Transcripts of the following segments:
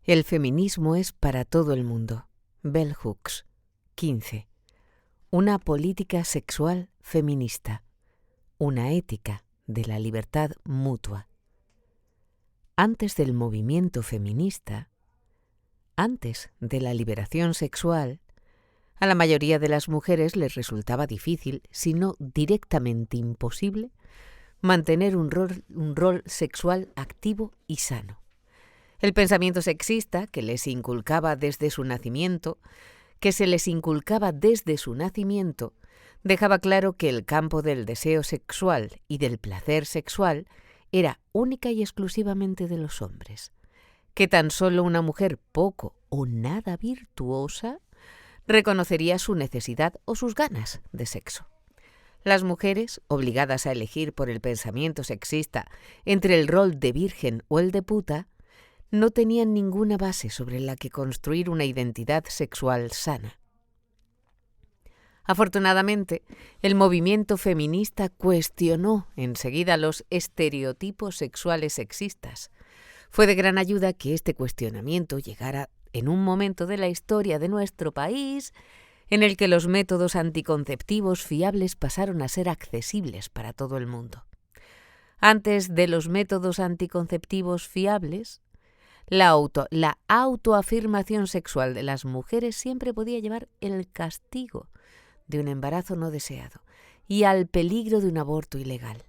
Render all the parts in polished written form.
El feminismo es para todo el mundo. Bell Hooks. 15. Una política sexual feminista. Una ética de la libertad mutua. Antes del movimiento feminista, antes de la liberación sexual, a la mayoría de las mujeres les resultaba difícil, si no directamente imposible, mantener un rol sexual activo y sano. El pensamiento sexista que se les inculcaba desde su nacimiento, dejaba claro que el campo del deseo sexual y del placer sexual era única y exclusivamente de los hombres, que tan solo una mujer poco o nada virtuosa reconocería su necesidad o sus ganas de sexo. Las mujeres, obligadas a elegir por el pensamiento sexista entre el rol de virgen o el de puta, no tenían ninguna base sobre la que construir una identidad sexual sana. Afortunadamente, el movimiento feminista cuestionó enseguida los estereotipos sexuales sexistas. Fue de gran ayuda que este cuestionamiento llegara en un momento de la historia de nuestro país en el que los métodos anticonceptivos fiables pasaron a ser accesibles para todo el mundo. Antes de los métodos anticonceptivos fiables, la autoafirmación sexual de las mujeres siempre podía llevar el castigo de un embarazo no deseado y al peligro de un aborto ilegal.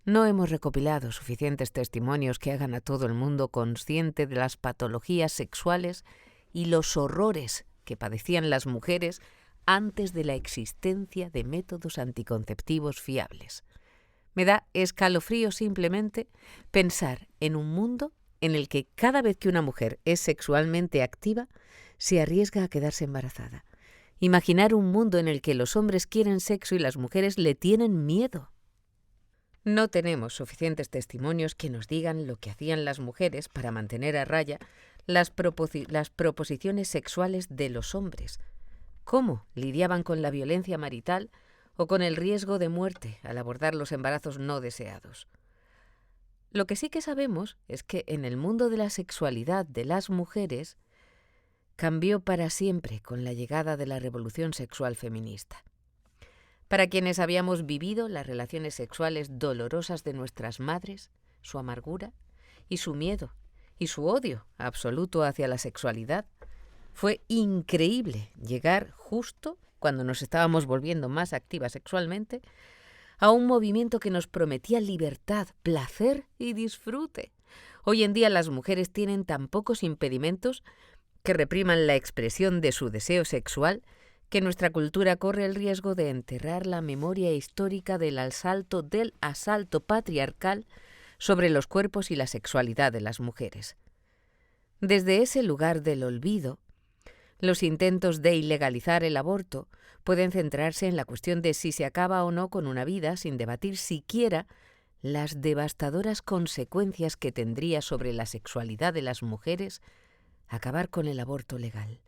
No hemos recopilado suficientes testimonios que hagan a todo el mundo consciente de las patologías sexuales y los horrores que padecían las mujeres antes de la existencia de métodos anticonceptivos fiables. Me da escalofrío simplemente pensar en un mundo en el que cada vez que una mujer es sexualmente activa, se arriesga a quedarse embarazada. Imaginar un mundo en el que los hombres quieren sexo y las mujeres le tienen miedo. No tenemos suficientes testimonios que nos digan lo que hacían las mujeres para mantener a raya las proposiciones sexuales de los hombres, cómo lidiaban con la violencia marital o con el riesgo de muerte al abordar los embarazos no deseados. Lo que sí que sabemos es que en el mundo de la sexualidad de las mujeres cambió para siempre con la llegada de la revolución sexual feminista. Para quienes habíamos vivido las relaciones sexuales dolorosas de nuestras madres, su amargura y su miedo y su odio absoluto hacia la sexualidad, fue increíble llegar justo cuando nos estábamos volviendo más activas sexualmente a un movimiento que nos prometía libertad, placer y disfrute. Hoy en día las mujeres tienen tan pocos impedimentos que repriman la expresión de su deseo sexual que nuestra cultura corre el riesgo de enterrar la memoria histórica del asalto patriarcal sobre los cuerpos y la sexualidad de las mujeres. Desde ese lugar del olvido, los intentos de ilegalizar el aborto pueden centrarse en la cuestión de si se acaba o no con una vida sin debatir siquiera las devastadoras consecuencias que tendría sobre la sexualidad de las mujeres acabar con el aborto legal.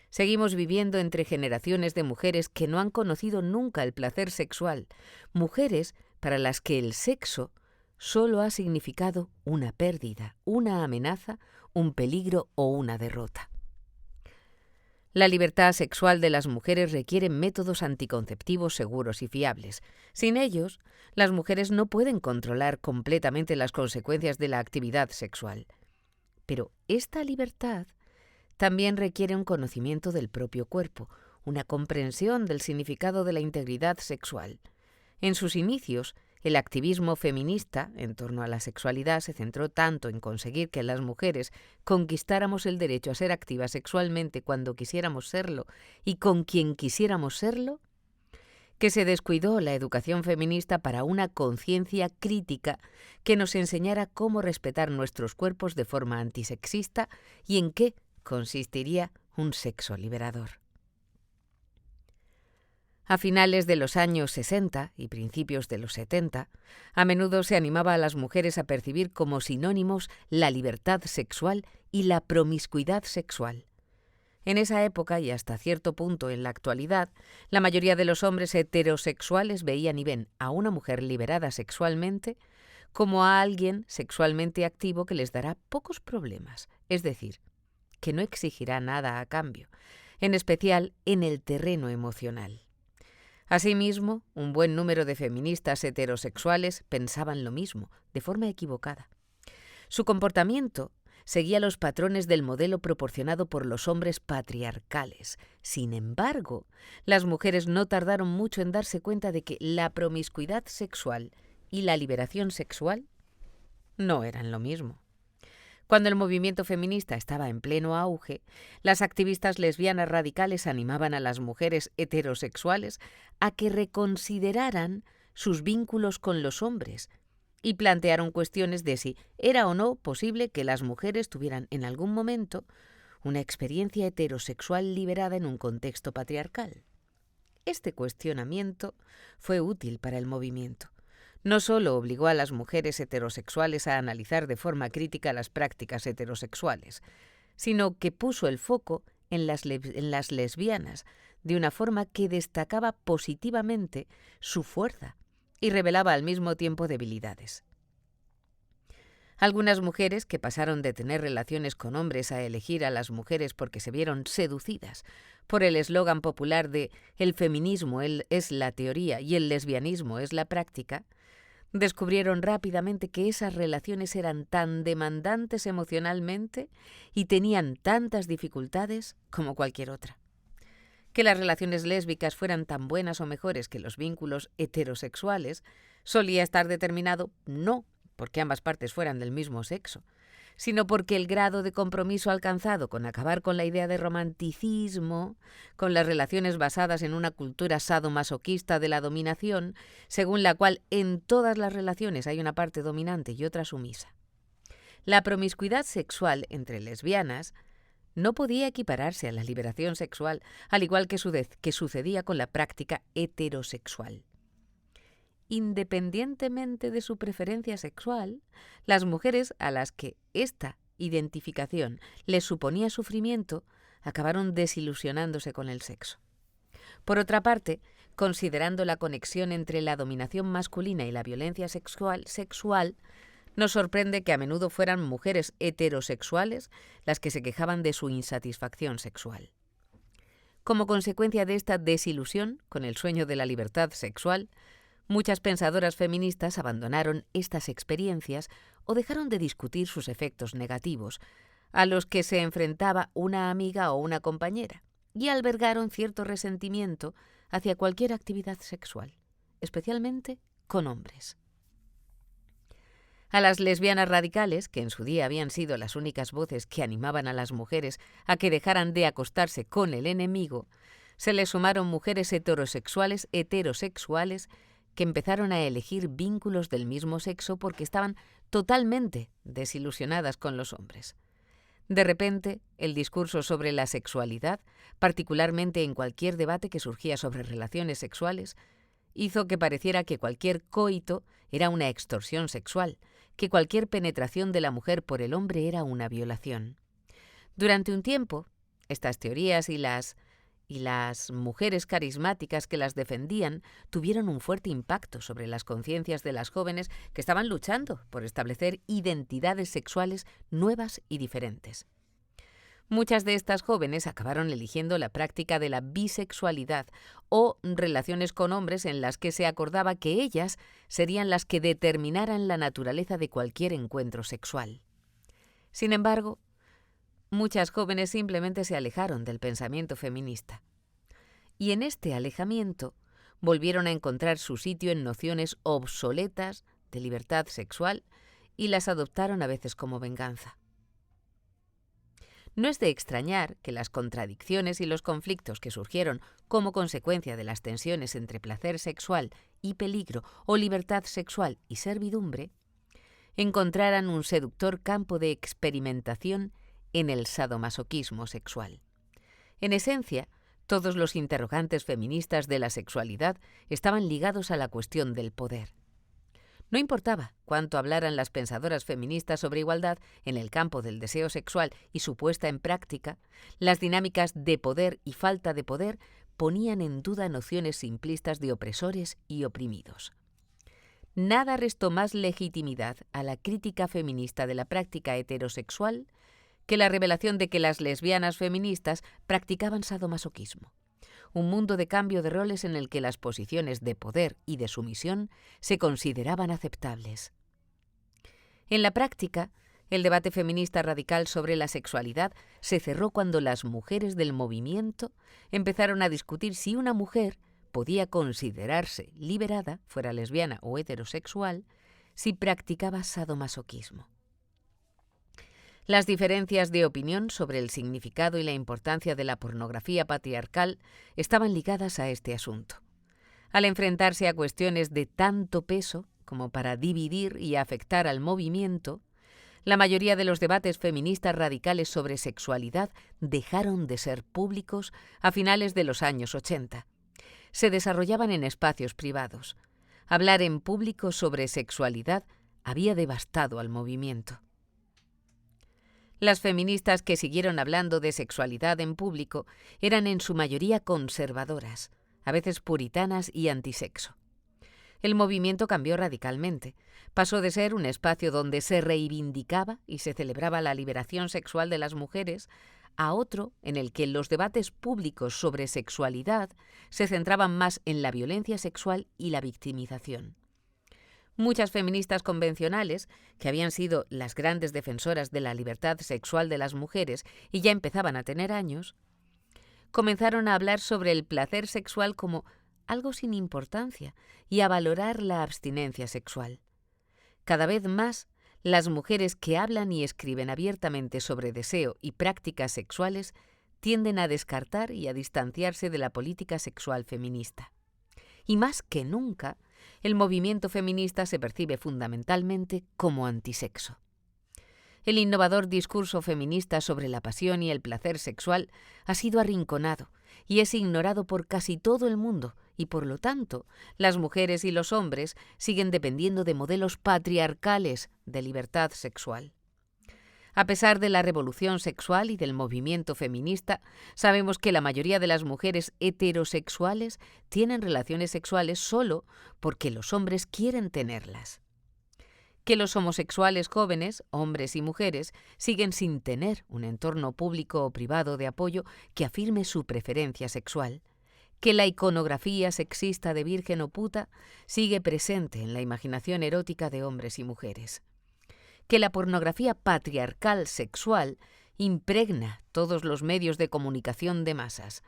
Seguimos viviendo entre generaciones de mujeres que no han conocido nunca el placer sexual, mujeres para las que el sexo solo ha significado una pérdida, una amenaza, un peligro o una derrota. La libertad sexual de las mujeres requiere métodos anticonceptivos seguros y fiables. Sin ellos, las mujeres no pueden controlar completamente las consecuencias de la actividad sexual. Pero esta libertad también requiere un conocimiento del propio cuerpo, una comprensión del significado de la integridad sexual. En sus inicios, el activismo feminista en torno a la sexualidad se centró tanto en conseguir que las mujeres conquistáramos el derecho a ser activas sexualmente cuando quisiéramos serlo y con quien quisiéramos serlo, que se descuidó la educación feminista para una conciencia crítica que nos enseñara cómo respetar nuestros cuerpos de forma antisexista y en qué consistiría un sexo liberador. A finales de los años 60 y principios de los 70, a menudo se animaba a las mujeres a percibir como sinónimos la libertad sexual y la promiscuidad sexual. En esa época y hasta cierto punto en la actualidad, la mayoría de los hombres heterosexuales veían y ven a una mujer liberada sexualmente como a alguien sexualmente activo que les dará pocos problemas, es decir, que no exigirá nada a cambio, en especial en el terreno emocional. Asimismo, un buen número de feministas heterosexuales pensaban lo mismo, de forma equivocada. Su comportamiento seguía los patrones del modelo proporcionado por los hombres patriarcales. Sin embargo, las mujeres no tardaron mucho en darse cuenta de que la promiscuidad sexual y la liberación sexual no eran lo mismo. Cuando el movimiento feminista estaba en pleno auge, las activistas lesbianas radicales animaban a las mujeres heterosexuales a que reconsideraran sus vínculos con los hombres y plantearon cuestiones de si era o no posible que las mujeres tuvieran en algún momento una experiencia heterosexual liberada en un contexto patriarcal. Este cuestionamiento fue útil para el movimiento. No solo obligó a las mujeres heterosexuales a analizar de forma crítica las prácticas heterosexuales, sino que puso el foco en las lesbianas de una forma que destacaba positivamente su fuerza y revelaba al mismo tiempo debilidades. Algunas mujeres que pasaron de tener relaciones con hombres a elegir a las mujeres porque se vieron seducidas por el eslogan popular de «el feminismo es la teoría y el lesbianismo es la práctica», descubrieron rápidamente que esas relaciones eran tan demandantes emocionalmente y tenían tantas dificultades como cualquier otra. Que las relaciones lésbicas fueran tan buenas o mejores que los vínculos heterosexuales solía estar determinado no porque ambas partes fueran del mismo sexo, sino porque el grado de compromiso alcanzado con acabar con la idea de romanticismo, con las relaciones basadas en una cultura sadomasoquista de la dominación, según la cual en todas las relaciones hay una parte dominante y otra sumisa. La promiscuidad sexual entre lesbianas no podía equipararse a la liberación sexual, al igual que sucedía con la práctica heterosexual. Independientemente de su preferencia sexual, las mujeres a las que esta identificación les suponía sufrimiento acabaron desilusionándose con el sexo. Por otra parte, considerando la conexión entre la dominación masculina y la violencia sexual, nos sorprende que a menudo fueran mujeres heterosexuales las que se quejaban de su insatisfacción sexual. Como consecuencia de esta desilusión con el sueño de la libertad sexual, muchas pensadoras feministas abandonaron estas experiencias o dejaron de discutir sus efectos negativos, a los que se enfrentaba una amiga o una compañera, y albergaron cierto resentimiento hacia cualquier actividad sexual, especialmente con hombres. A las lesbianas radicales, que en su día habían sido las únicas voces que animaban a las mujeres a que dejaran de acostarse con el enemigo, se les sumaron mujeres heterosexuales que empezaron a elegir vínculos del mismo sexo porque estaban totalmente desilusionadas con los hombres. De repente, el discurso sobre la sexualidad, particularmente en cualquier debate que surgía sobre relaciones sexuales, hizo que pareciera que cualquier coito era una extorsión sexual, que cualquier penetración de la mujer por el hombre era una violación. Durante un tiempo, estas teorías y las mujeres carismáticas que las defendían tuvieron un fuerte impacto sobre las conciencias de las jóvenes que estaban luchando por establecer identidades sexuales nuevas y diferentes. Muchas de estas jóvenes acabaron eligiendo la práctica de la bisexualidad o relaciones con hombres en las que se acordaba que ellas serían las que determinaran la naturaleza de cualquier encuentro sexual. Sin embargo, muchas jóvenes simplemente se alejaron del pensamiento feminista. Y en este alejamiento volvieron a encontrar su sitio en nociones obsoletas de libertad sexual y las adoptaron a veces como venganza. No es de extrañar que las contradicciones y los conflictos que surgieron como consecuencia de las tensiones entre placer sexual y peligro o libertad sexual y servidumbre encontraran un seductor campo de experimentación en el sadomasoquismo sexual. En esencia, todos los interrogantes feministas de la sexualidad estaban ligados a la cuestión del poder. No importaba cuánto hablaran las pensadoras feministas sobre igualdad en el campo del deseo sexual y su puesta en práctica, las dinámicas de poder y falta de poder ponían en duda nociones simplistas de opresores y oprimidos. nada restó más legitimidad a la crítica feminista de la práctica heterosexual que la revelación de que las lesbianas feministas practicaban sadomasoquismo, un mundo de cambio de roles en el que las posiciones de poder y de sumisión se consideraban aceptables. En la práctica, el debate feminista radical sobre la sexualidad se cerró cuando las mujeres del movimiento empezaron a discutir si una mujer podía considerarse liberada, fuera lesbiana o heterosexual, si practicaba sadomasoquismo. Las diferencias de opinión sobre el significado y la importancia de la pornografía patriarcal estaban ligadas a este asunto. Al enfrentarse a cuestiones de tanto peso como para dividir y afectar al movimiento, la mayoría de los debates feministas radicales sobre sexualidad dejaron de ser públicos a finales de los años 80. Se desarrollaban en espacios privados. Hablar en público sobre sexualidad había devastado al movimiento. Las feministas que siguieron hablando de sexualidad en público eran en su mayoría conservadoras, a veces puritanas y antisexo. El movimiento cambió radicalmente. Pasó de ser un espacio donde se reivindicaba y se celebraba la liberación sexual de las mujeres a otro en el que los debates públicos sobre sexualidad se centraban más en la violencia sexual y la victimización. Muchas feministas convencionales, que habían sido las grandes defensoras de la libertad sexual de las mujeres y ya empezaban a tener años, comenzaron a hablar sobre el placer sexual como algo sin importancia y a valorar la abstinencia sexual. Cada vez más, las mujeres que hablan y escriben abiertamente sobre deseo y prácticas sexuales tienden a descartar y a distanciarse de la política sexual feminista. Y más que nunca, el movimiento feminista se percibe fundamentalmente como antisexo. El innovador discurso feminista sobre la pasión y el placer sexual ha sido arrinconado y es ignorado por casi todo el mundo y, por lo tanto, las mujeres y los hombres siguen dependiendo de modelos patriarcales de libertad sexual. A pesar de la revolución sexual y del movimiento feminista, sabemos que la mayoría de las mujeres heterosexuales tienen relaciones sexuales solo porque los hombres quieren tenerlas. Que los homosexuales jóvenes, hombres y mujeres, siguen sin tener un entorno público o privado de apoyo que afirme su preferencia sexual. Que la iconografía sexista de virgen o puta sigue presente en la imaginación erótica de hombres y mujeres. Que la pornografía patriarcal sexual impregna todos los medios de comunicación de masas.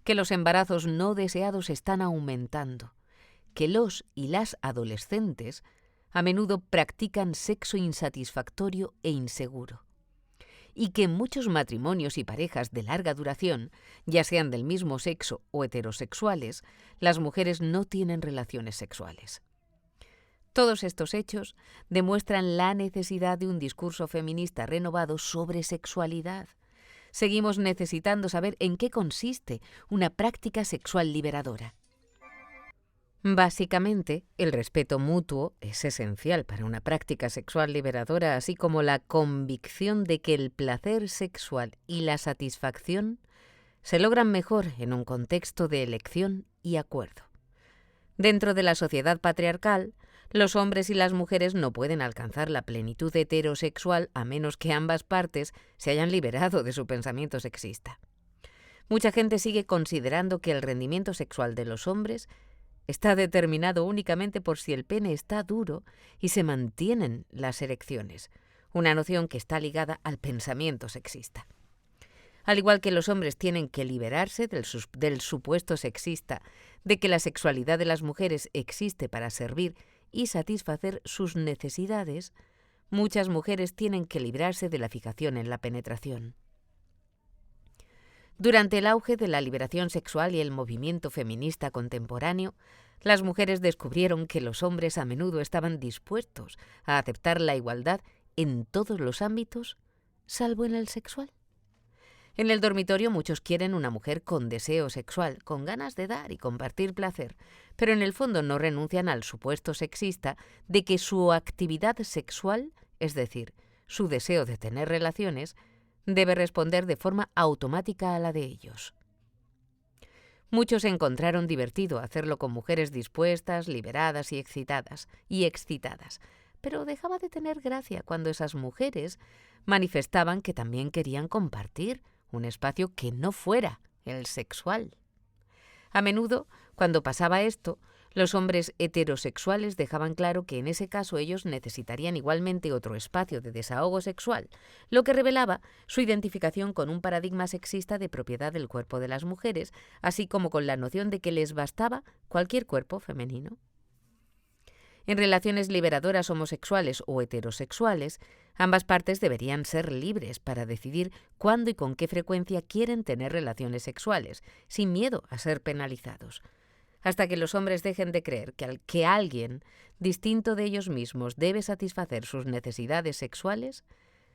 Que los embarazos no deseados están aumentando. Que los y las adolescentes a menudo practican sexo insatisfactorio e inseguro. Y que en muchos matrimonios y parejas de larga duración, ya sean del mismo sexo o heterosexuales, las mujeres no tienen relaciones sexuales. Todos estos hechos demuestran la necesidad de un discurso feminista renovado sobre sexualidad. Seguimos necesitando saber en qué consiste una práctica sexual liberadora. Básicamente, el respeto mutuo es esencial para una práctica sexual liberadora, así como la convicción de que el placer sexual y la satisfacción se logran mejor en un contexto de elección y acuerdo. Dentro de la sociedad patriarcal, los hombres y las mujeres no pueden alcanzar la plenitud heterosexual a menos que ambas partes se hayan liberado de su pensamiento sexista. Mucha gente sigue considerando que el rendimiento sexual de los hombres está determinado únicamente por si el pene está duro y se mantienen las erecciones, una noción que está ligada al pensamiento sexista. Al igual que los hombres tienen que liberarse del supuesto sexista de que la sexualidad de las mujeres existe para servir y satisfacer sus necesidades, muchas mujeres tienen que librarse de la fijación en la penetración. Durante el auge de la liberación sexual y el movimiento feminista contemporáneo, las mujeres descubrieron que los hombres a menudo estaban dispuestos a aceptar la igualdad en todos los ámbitos, salvo en el sexual. En el dormitorio muchos quieren una mujer con deseo sexual, con ganas de dar y compartir placer, pero en el fondo no renuncian al supuesto sexista de que su actividad sexual, es decir, su deseo de tener relaciones, debe responder de forma automática a la de ellos. Muchos encontraron divertido hacerlo con mujeres dispuestas, liberadas y excitadas, pero dejaba de tener gracia cuando esas mujeres manifestaban que también querían compartir un espacio que no fuera el sexual. A menudo, cuando pasaba esto, los hombres heterosexuales dejaban claro que en ese caso ellos necesitarían igualmente otro espacio de desahogo sexual, lo que revelaba su identificación con un paradigma sexista de propiedad del cuerpo de las mujeres, así como con la noción de que les bastaba cualquier cuerpo femenino. En relaciones liberadoras homosexuales o heterosexuales, ambas partes deberían ser libres para decidir cuándo y con qué frecuencia quieren tener relaciones sexuales, sin miedo a ser penalizados. Hasta que los hombres dejen de creer que alguien distinto de ellos mismos debe satisfacer sus necesidades sexuales,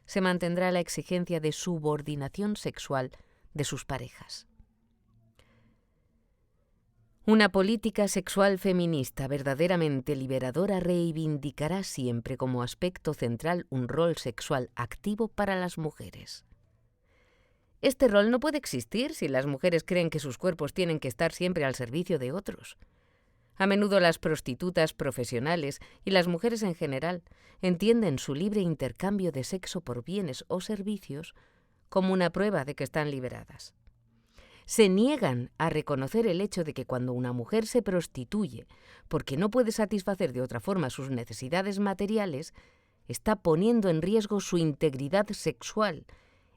se mantendrá la exigencia de subordinación sexual de sus parejas. Una política sexual feminista verdaderamente liberadora reivindicará siempre como aspecto central un rol sexual activo para las mujeres. Este rol no puede existir si las mujeres creen que sus cuerpos tienen que estar siempre al servicio de otros. A menudo las prostitutas profesionales y las mujeres en general entienden su libre intercambio de sexo por bienes o servicios como una prueba de que están liberadas. Se niegan a reconocer el hecho de que cuando una mujer se prostituye porque no puede satisfacer de otra forma sus necesidades materiales, está poniendo en riesgo su integridad sexual,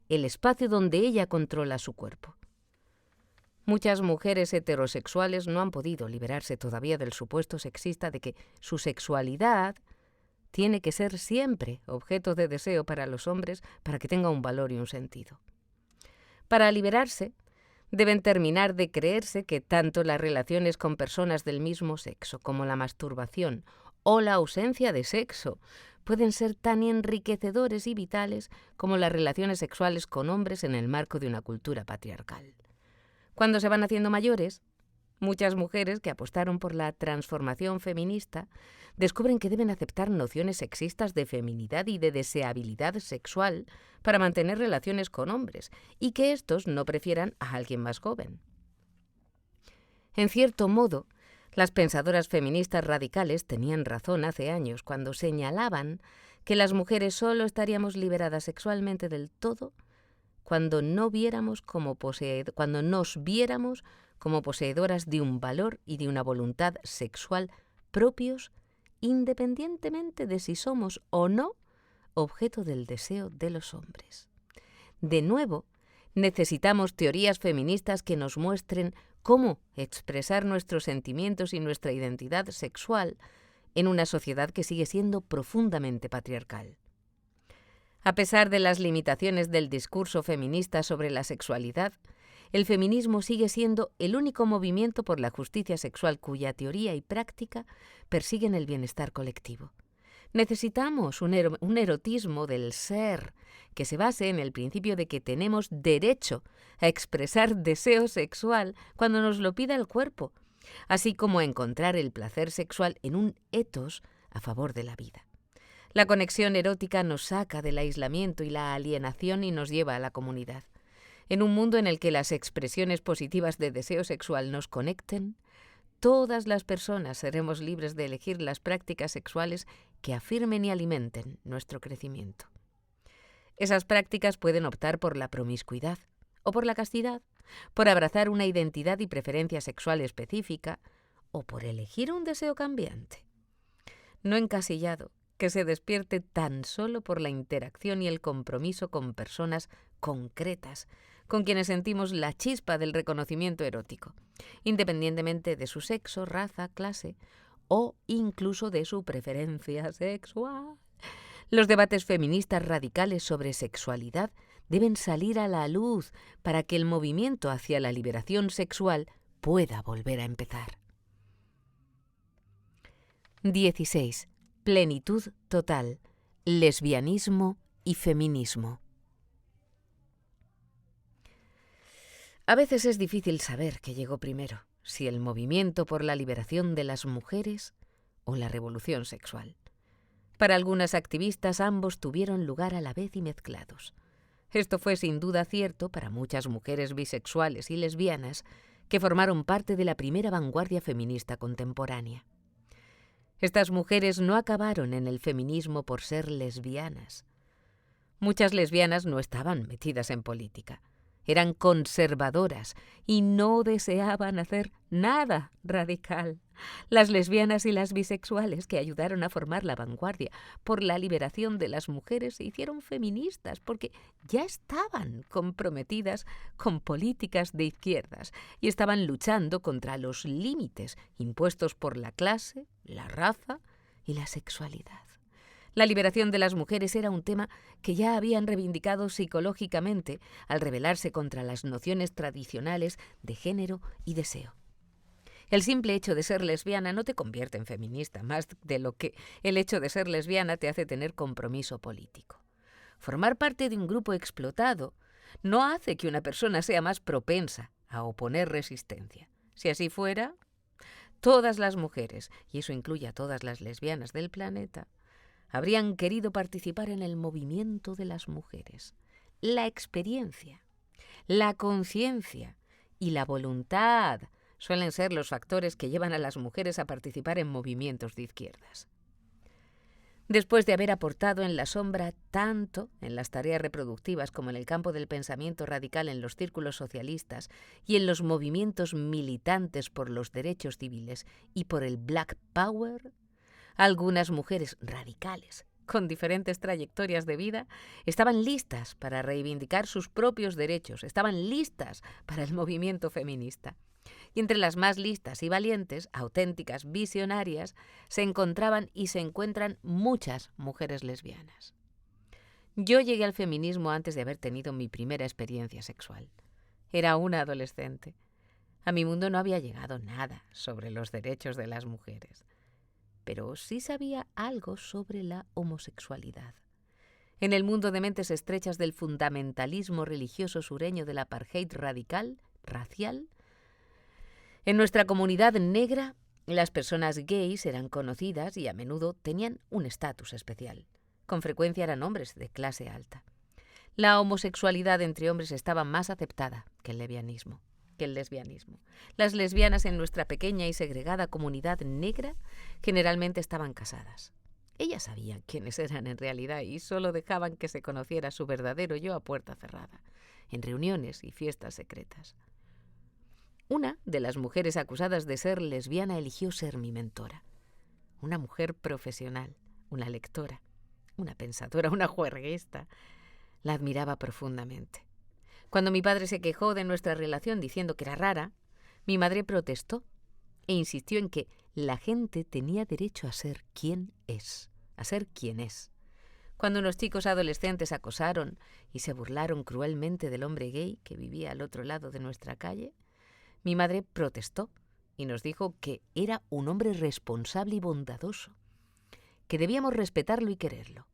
el espacio donde ella controla su cuerpo. Muchas mujeres heterosexuales no han podido liberarse todavía del supuesto sexista de que su sexualidad tiene que ser siempre objeto de deseo para los hombres para que tenga un valor y un sentido. Para liberarse, deben terminar de creerse que tanto las relaciones con personas del mismo sexo como la masturbación o la ausencia de sexo pueden ser tan enriquecedores y vitales como las relaciones sexuales con hombres en el marco de una cultura patriarcal. Cuando se van haciendo mayores, muchas mujeres que apostaron por la transformación feminista descubren que deben aceptar nociones sexistas de feminidad y de deseabilidad sexual para mantener relaciones con hombres y que éstos no prefieran a alguien más joven. En cierto modo, las pensadoras feministas radicales tenían razón hace años cuando señalaban que las mujeres solo estaríamos liberadas sexualmente del todo cuando nos viéramos como poseedoras de un valor y de una voluntad sexual propios, independientemente de si somos o no objeto del deseo de los hombres. De nuevo, necesitamos teorías feministas que nos muestren cómo expresar nuestros sentimientos y nuestra identidad sexual en una sociedad que sigue siendo profundamente patriarcal. A pesar de las limitaciones del discurso feminista sobre la sexualidad, el feminismo sigue siendo el único movimiento por la justicia sexual cuya teoría y práctica persiguen el bienestar colectivo. Necesitamos un erotismo del ser que se base en el principio de que tenemos derecho a expresar deseo sexual cuando nos lo pida el cuerpo, así como a encontrar el placer sexual en un etos a favor de la vida. La conexión erótica nos saca del aislamiento y la alienación y nos lleva a la comunidad. En un mundo en el que las expresiones positivas de deseo sexual nos conecten, todas las personas seremos libres de elegir las prácticas sexuales que afirmen y alimenten nuestro crecimiento. Esas prácticas pueden optar por la promiscuidad o por la castidad, por abrazar una identidad y preferencia sexual específica o por elegir un deseo cambiante. No encasillado, que se despierte tan solo por la interacción y el compromiso con personas concretas, con quienes sentimos la chispa del reconocimiento erótico, independientemente de su sexo, raza, clase o incluso de su preferencia sexual. Los debates feministas radicales sobre sexualidad deben salir a la luz para que el movimiento hacia la liberación sexual pueda volver a empezar. 16. Plenitud total, lesbianismo y feminismo. A veces es difícil saber qué llegó primero, si el movimiento por la liberación de las mujeres o la revolución sexual. Para algunas activistas ambos tuvieron lugar a la vez y mezclados. Esto fue sin duda cierto para muchas mujeres bisexuales y lesbianas que formaron parte de la primera vanguardia feminista contemporánea. Estas mujeres no acabaron en el feminismo por ser lesbianas. Muchas lesbianas no estaban metidas en política. Eran conservadoras y no deseaban hacer nada radical. Las lesbianas y las bisexuales que ayudaron a formar la vanguardia por la liberación de las mujeres se hicieron feministas porque ya estaban comprometidas con políticas de izquierdas y estaban luchando contra los límites impuestos por la clase, la raza y la sexualidad. La liberación de las mujeres era un tema que ya habían reivindicado psicológicamente al rebelarse contra las nociones tradicionales de género y deseo. El simple hecho de ser lesbiana no te convierte en feminista, más de lo que el hecho de ser lesbiana te hace tener compromiso político. Formar parte de un grupo explotado no hace que una persona sea más propensa a oponer resistencia. Si así fuera, todas las mujeres, y eso incluye a todas las lesbianas del planeta, habrían querido participar en el movimiento de las mujeres. La experiencia, la conciencia y la voluntad suelen ser los factores que llevan a las mujeres a participar en movimientos de izquierdas. Después de haber aportado en la sombra tanto en las tareas reproductivas como en el campo del pensamiento radical en los círculos socialistas y en los movimientos militantes por los derechos civiles y por el Black Power, algunas mujeres radicales, con diferentes trayectorias de vida, estaban listas para reivindicar sus propios derechos, estaban listas para el movimiento feminista. Y entre las más listas y valientes, auténticas visionarias, se encontraban y se encuentran muchas mujeres lesbianas. Yo llegué al feminismo antes de haber tenido mi primera experiencia sexual. Era una adolescente. A mi mundo no había llegado nada sobre los derechos de las mujeres, pero sí sabía algo sobre la homosexualidad. En el mundo de mentes estrechas del fundamentalismo religioso sureño del apartheid radical, racial, en nuestra comunidad negra, las personas gays eran conocidas y a menudo tenían un estatus especial. Con frecuencia eran hombres de clase alta. La homosexualidad entre hombres estaba más aceptada que el lesbianismo. Las lesbianas en nuestra pequeña y segregada comunidad negra generalmente estaban casadas. Ellas sabían quiénes eran en realidad y solo dejaban que se conociera su verdadero yo a puerta cerrada, en reuniones y fiestas secretas. Una de las mujeres acusadas de ser lesbiana eligió ser mi mentora. Una mujer profesional, una lectora, una pensadora, una juerguista. La admiraba profundamente. Cuando mi padre se quejó de nuestra relación diciendo que era rara, mi madre protestó e insistió en que la gente tenía derecho a ser quien es, a ser quien es. Cuando unos chicos adolescentes acosaron y se burlaron cruelmente del hombre gay que vivía al otro lado de nuestra calle, mi madre protestó y nos dijo que era un hombre responsable y bondadoso, que debíamos respetarlo y quererlo.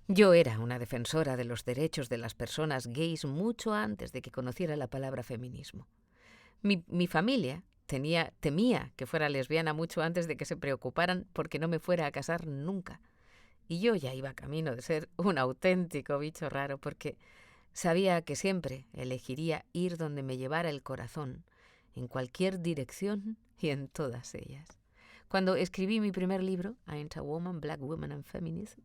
Yo era una defensora de los derechos de las personas gays mucho antes de que conociera la palabra feminismo. Mi familia temía que fuera lesbiana mucho antes de que se preocuparan porque no me fuera a casar nunca. Y yo ya iba camino de ser un auténtico bicho raro porque sabía que siempre elegiría ir donde me llevara el corazón, en cualquier dirección y en todas ellas. Cuando escribí mi primer libro, Ain't a Woman, Black Women and Feminism,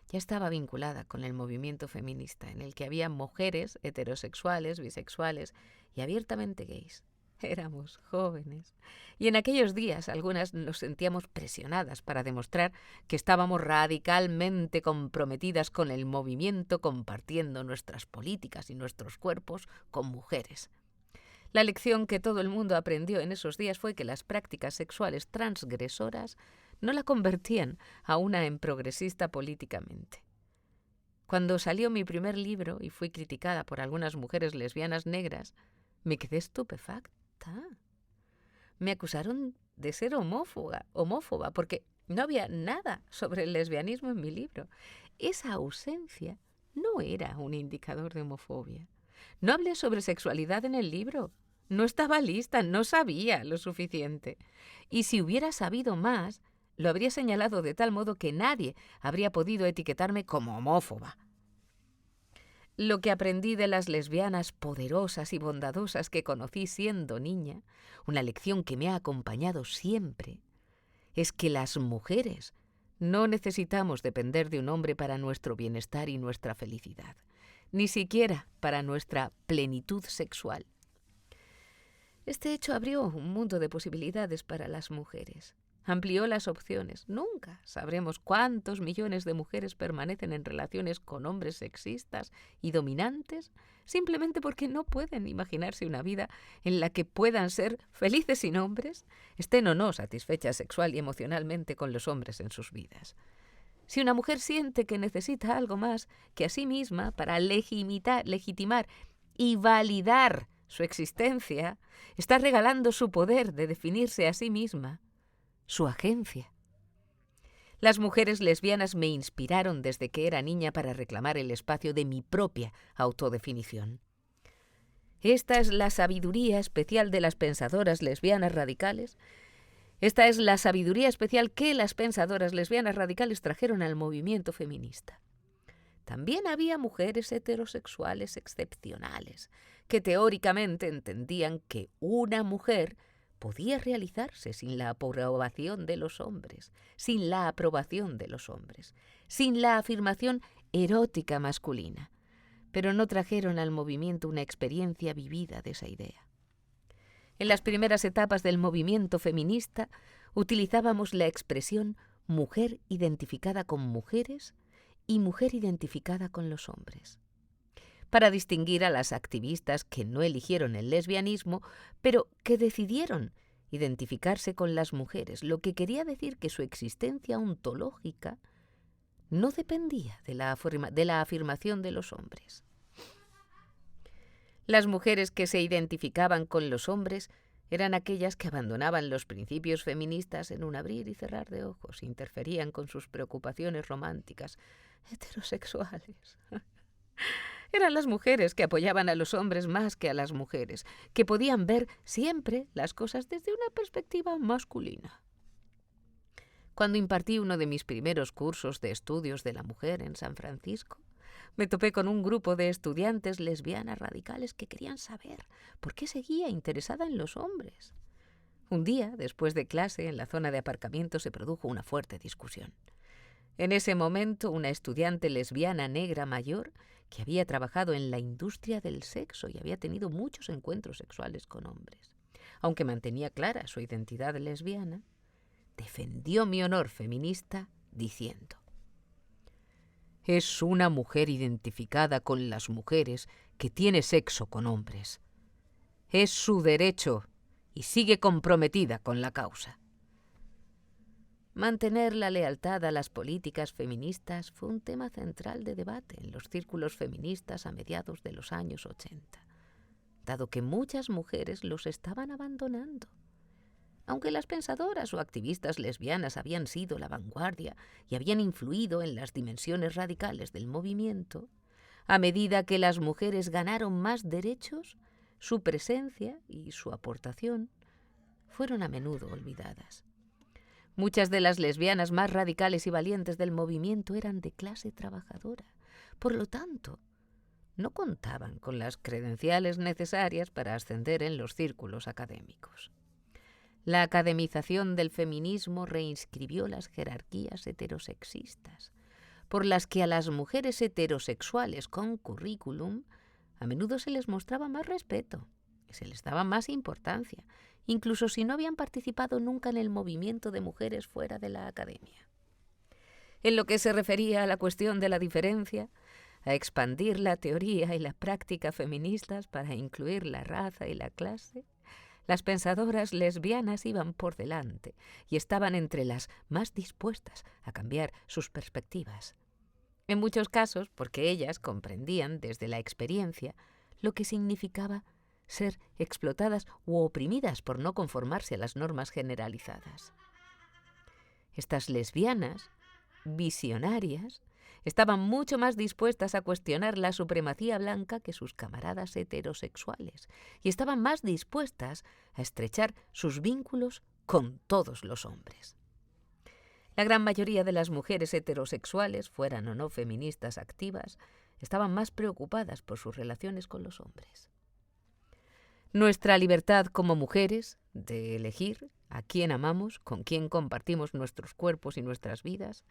ya estaba vinculada con el movimiento feminista, en el que había mujeres heterosexuales, bisexuales y abiertamente gays. Éramos jóvenes. Y en aquellos días algunas nos sentíamos presionadas para demostrar que estábamos radicalmente comprometidas con el movimiento, compartiendo nuestras políticas y nuestros cuerpos con mujeres. La lección que todo el mundo aprendió en esos días fue que las prácticas sexuales transgresoras no la convertían a una en progresista políticamente. Cuando salió mi primer libro y fui criticada por algunas mujeres lesbianas negras, me quedé estupefacta. Me acusaron de ser homófoba, porque no había nada sobre el lesbianismo en mi libro. Esa ausencia no era un indicador de homofobia. No hablé sobre sexualidad en el libro. No estaba lista, no sabía lo suficiente. Y si hubiera sabido más, lo habría señalado de tal modo que nadie habría podido etiquetarme como homófoba. Lo que aprendí de las lesbianas poderosas y bondadosas que conocí siendo niña, una lección que me ha acompañado siempre, es que las mujeres no necesitamos depender de un hombre para nuestro bienestar y nuestra felicidad, ni siquiera para nuestra plenitud sexual. Este hecho abrió un mundo de posibilidades para las mujeres. Amplió las opciones. Nunca sabremos cuántos millones de mujeres permanecen en relaciones con hombres sexistas y dominantes simplemente porque no pueden imaginarse una vida en la que puedan ser felices sin hombres, estén o no satisfechas sexual y emocionalmente con los hombres en sus vidas. Si una mujer siente que necesita algo más que a sí misma para legitimar y validar su existencia, está regalando su poder de definirse a sí misma, su agencia. Las mujeres lesbianas me inspiraron desde que era niña para reclamar el espacio de mi propia autodefinición. Esta es la sabiduría especial de las pensadoras lesbianas radicales. Esta es la sabiduría especial que las pensadoras lesbianas radicales trajeron al movimiento feminista. También había mujeres heterosexuales excepcionales que teóricamente entendían que una mujer podía realizarse sin la aprobación de los hombres, sin la aprobación de los hombres, sin la afirmación erótica masculina, pero no trajeron al movimiento una experiencia vivida de esa idea. En las primeras etapas del movimiento feminista utilizábamos la expresión mujer identificada con mujeres y mujer identificada con los hombres, para distinguir a las activistas que no eligieron el lesbianismo, pero que decidieron identificarse con las mujeres, lo que quería decir que su existencia ontológica no dependía de la afirmación de los hombres. Las mujeres que se identificaban con los hombres eran aquellas que abandonaban los principios feministas en un abrir y cerrar de ojos, interferían con sus preocupaciones románticas, heterosexuales. Eran las mujeres que apoyaban a los hombres más que a las mujeres, que podían ver siempre las cosas desde una perspectiva masculina. Cuando impartí uno de mis primeros cursos de estudios de la mujer en San Francisco, me topé con un grupo de estudiantes lesbianas radicales que querían saber por qué seguía interesada en los hombres. Un día, después de clase, en la zona de aparcamiento se produjo una fuerte discusión. En ese momento, una estudiante lesbiana negra mayor, que había trabajado en la industria del sexo y había tenido muchos encuentros sexuales con hombres, aunque mantenía clara su identidad lesbiana, defendió mi honor feminista diciendo: «Es una mujer identificada con las mujeres que tiene sexo con hombres. Es su derecho y sigue comprometida con la causa». Mantener la lealtad a las políticas feministas fue un tema central de debate en los círculos feministas a mediados de los años 80, dado que muchas mujeres los estaban abandonando. Aunque las pensadoras o activistas lesbianas habían sido la vanguardia y habían influido en las dimensiones radicales del movimiento, a medida que las mujeres ganaron más derechos, su presencia y su aportación fueron a menudo olvidadas. Muchas de las lesbianas más radicales y valientes del movimiento eran de clase trabajadora. Por lo tanto, no contaban con las credenciales necesarias para ascender en los círculos académicos. La academización del feminismo reinscribió las jerarquías heterosexistas, por las que a las mujeres heterosexuales con currículum a menudo se les mostraba más respeto y se les daba más importancia, incluso si no habían participado nunca en el movimiento de mujeres fuera de la academia. En lo que se refería a la cuestión de la diferencia, a expandir la teoría y la práctica feministas para incluir la raza y la clase, las pensadoras lesbianas iban por delante y estaban entre las más dispuestas a cambiar sus perspectivas. En muchos casos, porque ellas comprendían desde la experiencia lo que significaba ser explotadas u oprimidas por no conformarse a las normas generalizadas. Estas lesbianas, visionarias, estaban mucho más dispuestas a cuestionar la supremacía blanca que sus camaradas heterosexuales y estaban más dispuestas a estrechar sus vínculos con todos los hombres. La gran mayoría de las mujeres heterosexuales, fueran o no feministas activas, estaban más preocupadas por sus relaciones con los hombres. Nuestra libertad como mujeres de elegir a quién amamos, con quién compartimos nuestros cuerpos y nuestras vidas,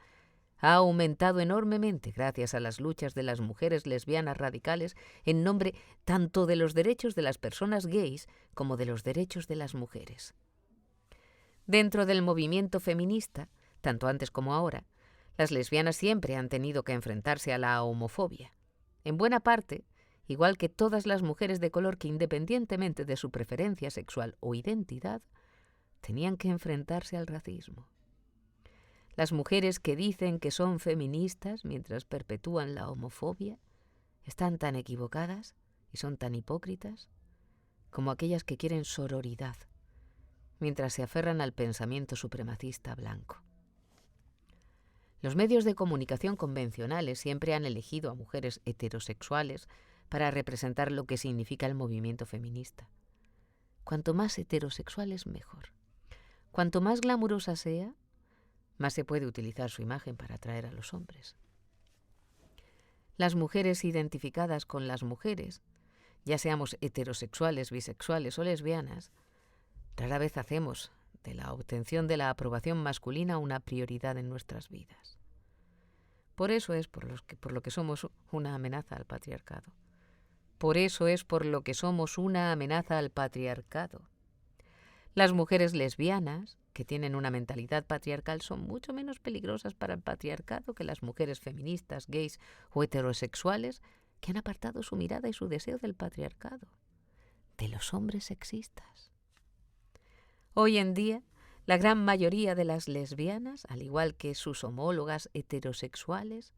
ha aumentado enormemente gracias a las luchas de las mujeres lesbianas radicales en nombre tanto de los derechos de las personas gays como de los derechos de las mujeres. Dentro del movimiento feminista, tanto antes como ahora, las lesbianas siempre han tenido que enfrentarse a la homofobia. En buena parte, igual que todas las mujeres de color que, independientemente de su preferencia sexual o identidad, tenían que enfrentarse al racismo. Las mujeres que dicen que son feministas mientras perpetúan la homofobia están tan equivocadas y son tan hipócritas como aquellas que quieren sororidad mientras se aferran al pensamiento supremacista blanco. Los medios de comunicación convencionales siempre han elegido a mujeres heterosexuales para representar lo que significa el movimiento feminista. Cuanto más heterosexuales, mejor. Cuanto más glamurosa sea, más se puede utilizar su imagen para atraer a los hombres. Las mujeres identificadas con las mujeres, ya seamos heterosexuales, bisexuales o lesbianas, rara vez hacemos de la obtención de la aprobación masculina una prioridad en nuestras vidas. Por eso es por lo que somos una amenaza al patriarcado. Por eso es por lo que somos una amenaza al patriarcado. Las mujeres lesbianas, que tienen una mentalidad patriarcal, son mucho menos peligrosas para el patriarcado que las mujeres feministas, gays o heterosexuales que han apartado su mirada y su deseo del patriarcado, de los hombres sexistas. Hoy en día, la gran mayoría de las lesbianas, al igual que sus homólogas heterosexuales,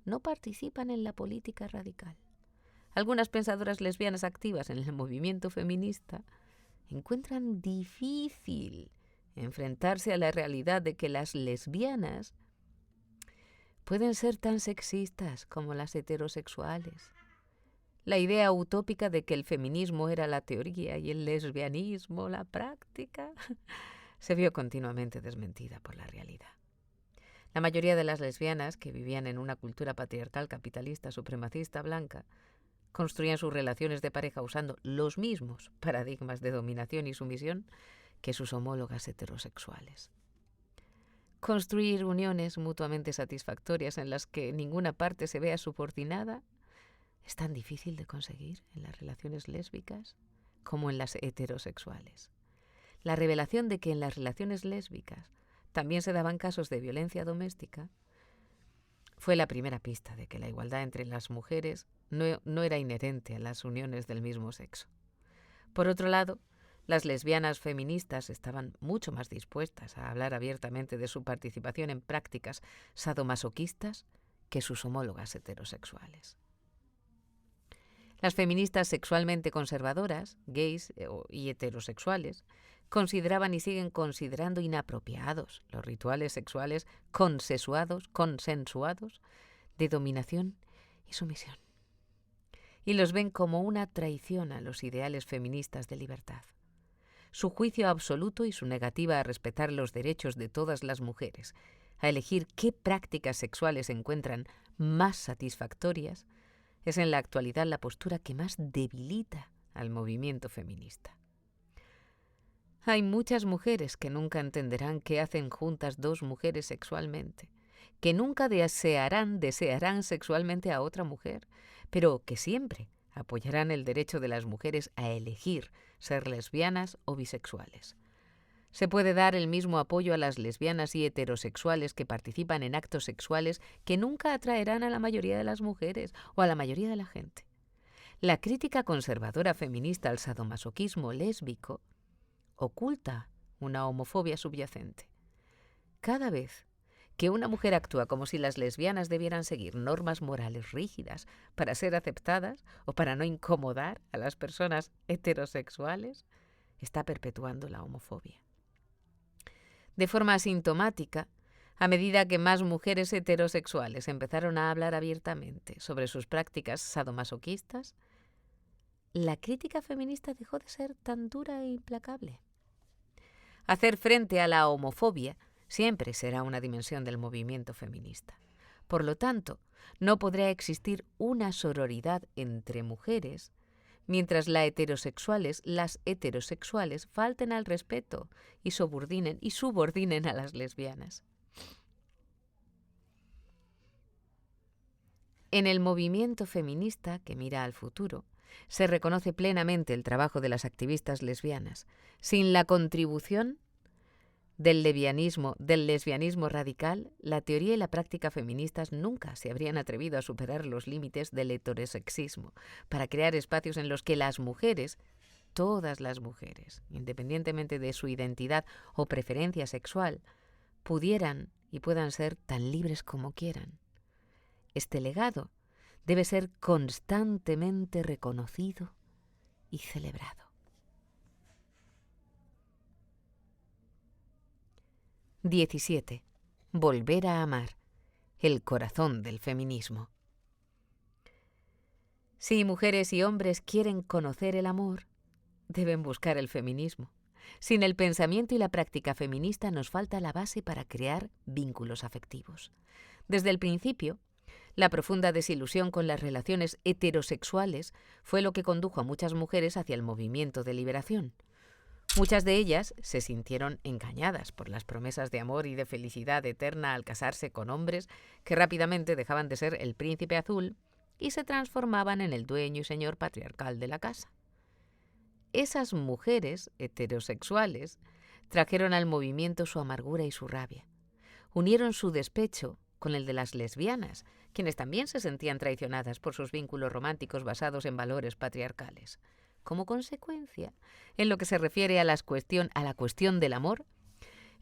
no participan en la política radical. Algunas pensadoras lesbianas activas en el movimiento feminista encuentran difícil enfrentarse a la realidad de que las lesbianas pueden ser tan sexistas como las heterosexuales. La idea utópica de que el feminismo era la teoría y el lesbianismo la práctica se vio continuamente desmentida por la realidad. La mayoría de las lesbianas que vivían en una cultura patriarcal, capitalista, supremacista, blanca, construían sus relaciones de pareja usando los mismos paradigmas de dominación y sumisión que sus homólogas heterosexuales. Construir uniones mutuamente satisfactorias en las que ninguna parte se vea subordinada es tan difícil de conseguir en las relaciones lésbicas como en las heterosexuales. La revelación de que en las relaciones lésbicas también se daban casos de violencia doméstica fue la primera pista de que la igualdad entre las mujeres no era inherente a las uniones del mismo sexo. Por otro lado, las lesbianas feministas estaban mucho más dispuestas a hablar abiertamente de su participación en prácticas sadomasoquistas que sus homólogas heterosexuales. Las feministas sexualmente conservadoras, gays y heterosexuales, consideraban y siguen considerando inapropiados los rituales sexuales consensuados de dominación y sumisión. Y los ven como una traición a los ideales feministas de libertad. Su juicio absoluto y su negativa a respetar los derechos de todas las mujeres, a elegir qué prácticas sexuales se encuentran más satisfactorias, es en la actualidad la postura que más debilita al movimiento feminista. Hay muchas mujeres que nunca entenderán qué hacen juntas dos mujeres sexualmente, que nunca desearán sexualmente a otra mujer, pero que siempre apoyarán el derecho de las mujeres a elegir ser lesbianas o bisexuales. Se puede dar el mismo apoyo a las lesbianas y heterosexuales que participan en actos sexuales que nunca atraerán a la mayoría de las mujeres o a la mayoría de la gente. La crítica conservadora feminista al sadomasoquismo lésbico oculta una homofobia subyacente. Cada vez que una mujer actúa como si las lesbianas debieran seguir normas morales rígidas para ser aceptadas o para no incomodar a las personas heterosexuales, está perpetuando la homofobia. De forma asintomática, a medida que más mujeres heterosexuales empezaron a hablar abiertamente sobre sus prácticas sadomasoquistas, la crítica feminista dejó de ser tan dura e implacable. Hacer frente a la homofobia siempre será una dimensión del movimiento feminista. Por lo tanto, no podrá existir una sororidad entre mujeres mientras las heterosexuales falten al respeto y subordinen a las lesbianas. En el movimiento feminista que mira al futuro, se reconoce plenamente el trabajo de las activistas lesbianas. Sin la contribución del lesbianismo radical, la teoría y la práctica feministas nunca se habrían atrevido a superar los límites del heterosexismo para crear espacios en los que las mujeres, todas las mujeres, independientemente de su identidad o preferencia sexual, pudieran y puedan ser tan libres como quieran. Este legado debe ser constantemente reconocido y celebrado. 17. Volver a amar. El corazón del feminismo. Si mujeres y hombres quieren conocer el amor, deben buscar el feminismo. Sin el pensamiento y la práctica feminista nos falta la base para crear vínculos afectivos. Desde el principio, la profunda desilusión con las relaciones heterosexuales fue lo que condujo a muchas mujeres hacia el movimiento de liberación. Muchas de ellas se sintieron engañadas por las promesas de amor y de felicidad eterna al casarse con hombres que rápidamente dejaban de ser el príncipe azul y se transformaban en el dueño y señor patriarcal de la casa. Esas mujeres heterosexuales trajeron al movimiento su amargura y su rabia. Unieron su despecho con el de las lesbianas, quienes también se sentían traicionadas por sus vínculos románticos basados en valores patriarcales. Como consecuencia, en lo que se refiere a la cuestión del amor,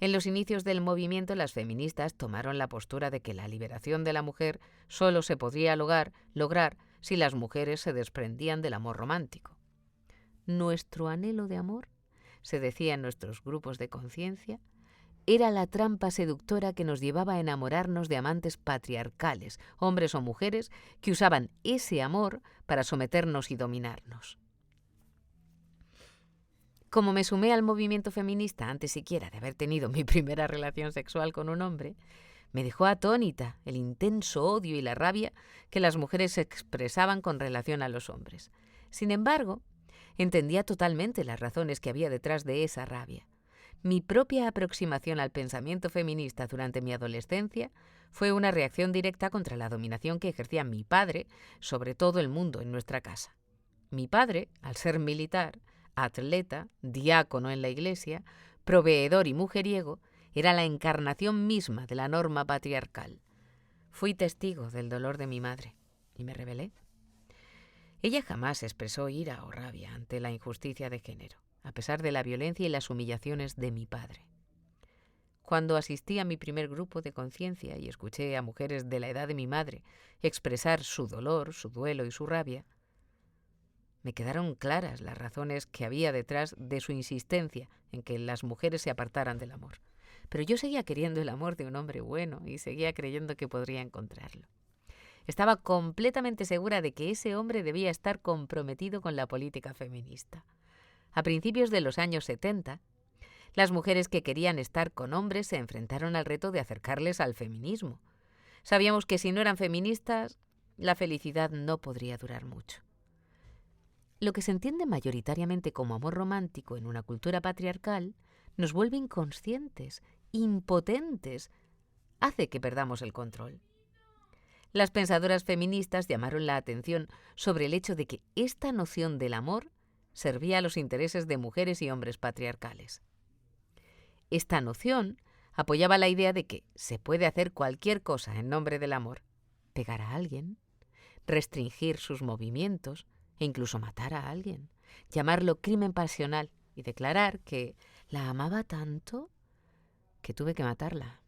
en los inicios del movimiento las feministas tomaron la postura de que la liberación de la mujer solo se podría lograr si las mujeres se desprendían del amor romántico. Nuestro anhelo de amor, se decía en nuestros grupos de conciencia, era la trampa seductora que nos llevaba a enamorarnos de amantes patriarcales, hombres o mujeres, que usaban ese amor para someternos y dominarnos. Como me sumé al movimiento feminista antes siquiera de haber tenido mi primera relación sexual con un hombre, me dejó atónita el intenso odio y la rabia que las mujeres expresaban con relación a los hombres. Sin embargo, entendía totalmente las razones que había detrás de esa rabia. Mi propia aproximación al pensamiento feminista durante mi adolescencia fue una reacción directa contra la dominación que ejercía mi padre sobre todo el mundo en nuestra casa. Mi padre, al ser militar, atleta, diácono en la iglesia, proveedor y mujeriego, era la encarnación misma de la norma patriarcal. Fui testigo del dolor de mi madre y me rebelé. Ella jamás expresó ira o rabia ante la injusticia de género, a pesar de la violencia y las humillaciones de mi padre. Cuando asistí a mi primer grupo de conciencia y escuché a mujeres de la edad de mi madre expresar su dolor, su duelo y su rabia, me quedaron claras las razones que había detrás de su insistencia en que las mujeres se apartaran del amor. Pero yo seguía queriendo el amor de un hombre bueno y seguía creyendo que podría encontrarlo. Estaba completamente segura de que ese hombre debía estar comprometido con la política feminista. A principios de los años 70, las mujeres que querían estar con hombres se enfrentaron al reto de acercarles al feminismo. Sabíamos que si no eran feministas, la felicidad no podría durar mucho. Lo que se entiende mayoritariamente como amor romántico en una cultura patriarcal nos vuelve inconscientes, impotentes, hace que perdamos el control. Las pensadoras feministas llamaron la atención sobre el hecho de que esta noción del amor servía a los intereses de mujeres y hombres patriarcales. Esta noción apoyaba la idea de que se puede hacer cualquier cosa en nombre del amor: pegar a alguien, restringir sus movimientos e incluso matar a alguien, llamarlo crimen pasional y declarar que la amaba tanto que tuve que matarla.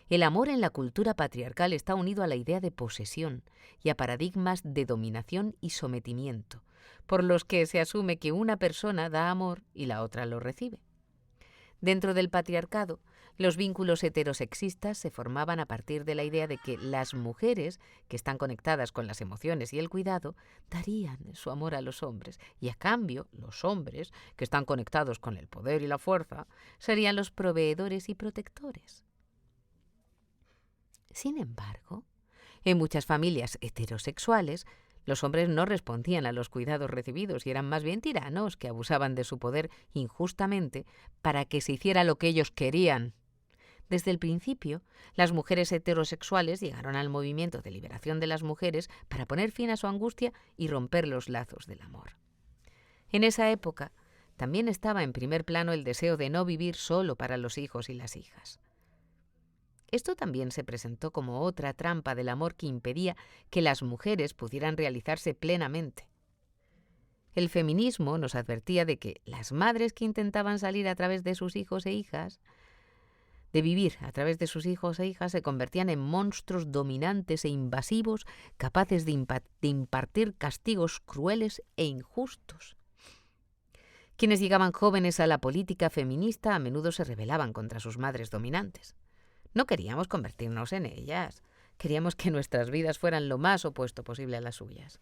El amor en la cultura patriarcal está unido a la idea de posesión y a paradigmas de dominación y sometimiento, por los que se asume que una persona da amor y la otra lo recibe. Dentro del patriarcado, los vínculos heterosexistas se formaban a partir de la idea de que las mujeres, que están conectadas con las emociones y el cuidado, darían su amor a los hombres, y a cambio, los hombres, que están conectados con el poder y la fuerza, serían los proveedores y protectores. Sin embargo, en muchas familias heterosexuales, los hombres no respondían a los cuidados recibidos y eran más bien tiranos que abusaban de su poder injustamente para que se hiciera lo que ellos querían. Desde el principio, las mujeres heterosexuales llegaron al movimiento de liberación de las mujeres para poner fin a su angustia y romper los lazos del amor. En esa época, también estaba en primer plano el deseo de no vivir solo para los hijos y las hijas. Esto también se presentó como otra trampa del amor que impedía que las mujeres pudieran realizarse plenamente. El feminismo nos advertía de que las madres que intentaban salir a través de sus hijos e hijas, de vivir a través de sus hijos e hijas, se convertían en monstruos dominantes e invasivos, capaces de impartir castigos crueles e injustos. Quienes llegaban jóvenes a la política feminista a menudo se rebelaban contra sus madres dominantes. No queríamos convertirnos en ellas, queríamos que nuestras vidas fueran lo más opuesto posible a las suyas.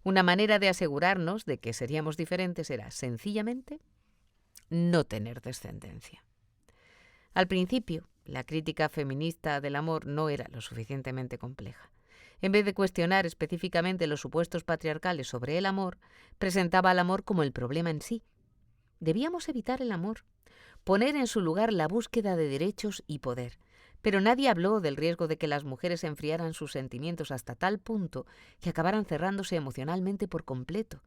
Una manera de asegurarnos de que seríamos diferentes era, sencillamente, no tener descendencia. Al principio, la crítica feminista del amor no era lo suficientemente compleja. En vez de cuestionar específicamente los supuestos patriarcales sobre el amor, presentaba al amor como el problema en sí. Debíamos evitar el amor, poner en su lugar la búsqueda de derechos y poder. Pero nadie habló del riesgo de que las mujeres enfriaran sus sentimientos hasta tal punto que acabaran cerrándose emocionalmente por completo,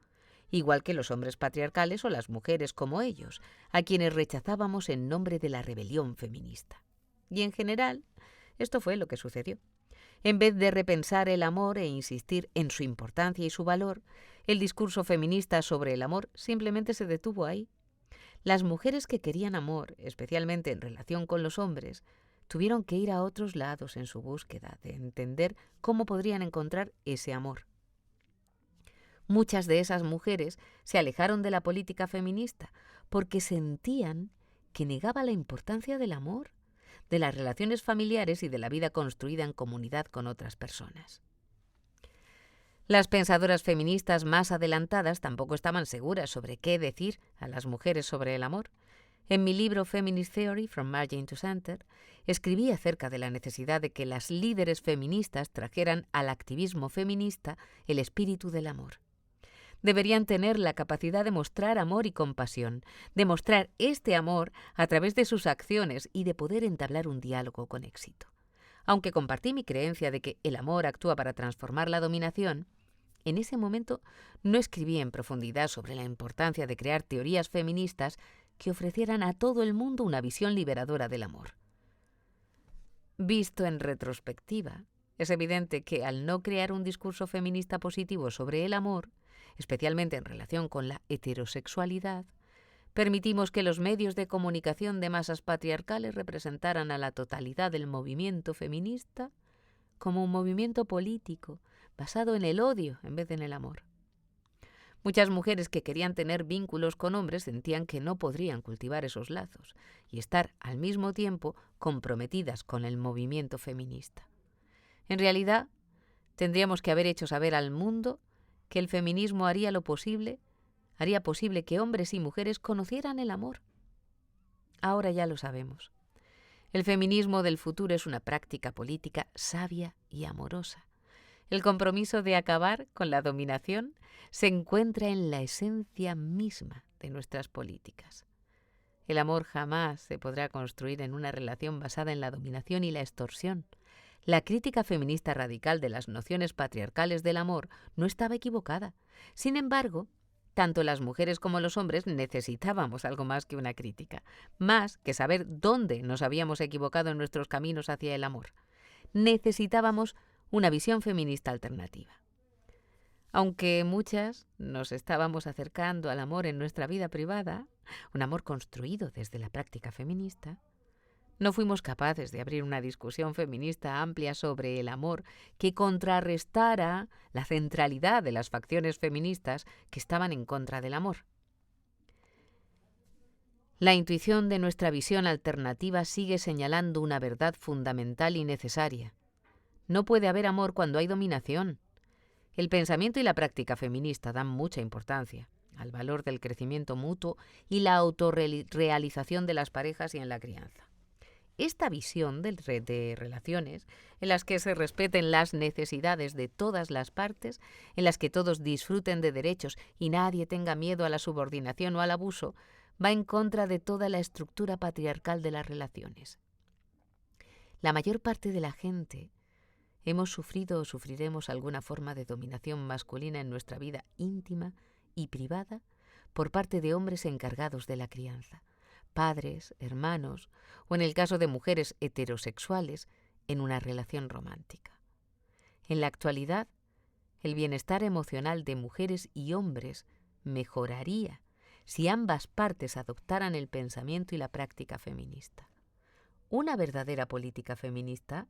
igual que los hombres patriarcales o las mujeres como ellos, a quienes rechazábamos en nombre de la rebelión feminista. Y en general, esto fue lo que sucedió. En vez de repensar el amor e insistir en su importancia y su valor, el discurso feminista sobre el amor simplemente se detuvo ahí. Las mujeres que querían amor, especialmente en relación con los hombres, tuvieron que ir a otros lados en su búsqueda de entender cómo podrían encontrar ese amor. Muchas de esas mujeres se alejaron de la política feminista porque sentían que negaba la importancia del amor, de las relaciones familiares y de la vida construida en comunidad con otras personas. Las pensadoras feministas más adelantadas tampoco estaban seguras sobre qué decir a las mujeres sobre el amor. En mi libro Feminist Theory, From Margin to Center, escribí acerca de la necesidad de que las líderes feministas trajeran al activismo feminista el espíritu del amor. Deberían tener la capacidad de mostrar amor y compasión, de mostrar este amor a través de sus acciones y de poder entablar un diálogo con éxito. Aunque compartí mi creencia de que el amor actúa para transformar la dominación, en ese momento no escribí en profundidad sobre la importancia de crear teorías feministas que ofrecieran a todo el mundo una visión liberadora del amor. Visto en retrospectiva, es evidente que al no crear un discurso feminista positivo sobre el amor, especialmente en relación con la heterosexualidad, permitimos que los medios de comunicación de masas patriarcales representaran a la totalidad del movimiento feminista como un movimiento político basado en el odio en vez de en el amor. Muchas mujeres que querían tener vínculos con hombres sentían que no podrían cultivar esos lazos y estar al mismo tiempo comprometidas con el movimiento feminista. En realidad, tendríamos que haber hecho saber al mundo que el feminismo haría posible que hombres y mujeres conocieran el amor. Ahora ya lo sabemos. El feminismo del futuro es una práctica política sabia y amorosa. El compromiso de acabar con la dominación se encuentra en la esencia misma de nuestras políticas. El amor jamás se podrá construir en una relación basada en la dominación y la extorsión. La crítica feminista radical de las nociones patriarcales del amor no estaba equivocada. Sin embargo, tanto las mujeres como los hombres necesitábamos algo más que una crítica, más que saber dónde nos habíamos equivocado en nuestros caminos hacia el amor. Necesitábamos una visión feminista alternativa. Aunque muchas nos estábamos acercando al amor en nuestra vida privada, un amor construido desde la práctica feminista, no fuimos capaces de abrir una discusión feminista amplia sobre el amor que contrarrestara la centralidad de las facciones feministas que estaban en contra del amor. La intuición de nuestra visión alternativa sigue señalando una verdad fundamental y necesaria. No puede haber amor cuando hay dominación. El pensamiento y la práctica feminista dan mucha importancia al valor del crecimiento mutuo y la autorrealización de las parejas y en la crianza. Esta visión de relaciones, en las que se respeten las necesidades de todas las partes, en las que todos disfruten de derechos y nadie tenga miedo a la subordinación o al abuso, va en contra de toda la estructura patriarcal de las relaciones. La mayor parte de la gente hemos sufrido o sufriremos alguna forma de dominación masculina en nuestra vida íntima y privada por parte de hombres encargados de la crianza, padres, hermanos o, en el caso de mujeres heterosexuales, en una relación romántica. En la actualidad, el bienestar emocional de mujeres y hombres mejoraría si ambas partes adoptaran el pensamiento y la práctica feminista. Una verdadera política feminista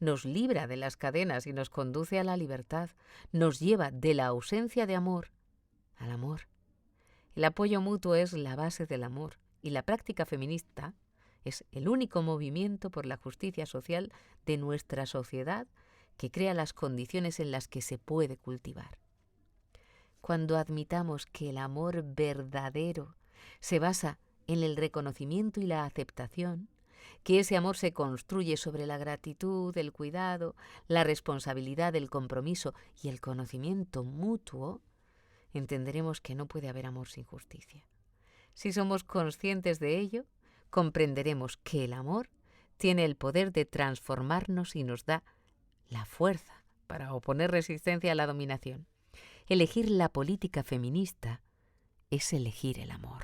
nos libra de las cadenas y nos conduce a la libertad, nos lleva de la ausencia de amor al amor. El apoyo mutuo es la base del amor y la práctica feminista es el único movimiento por la justicia social de nuestra sociedad que crea las condiciones en las que se puede cultivar. Cuando admitamos que el amor verdadero se basa en el reconocimiento y la aceptación, que ese amor se construye sobre la gratitud, el cuidado, la responsabilidad, el compromiso y el conocimiento mutuo, entenderemos que no puede haber amor sin justicia. Si somos conscientes de ello, comprenderemos que el amor tiene el poder de transformarnos y nos da la fuerza para oponer resistencia a la dominación. Elegir la política feminista es elegir el amor.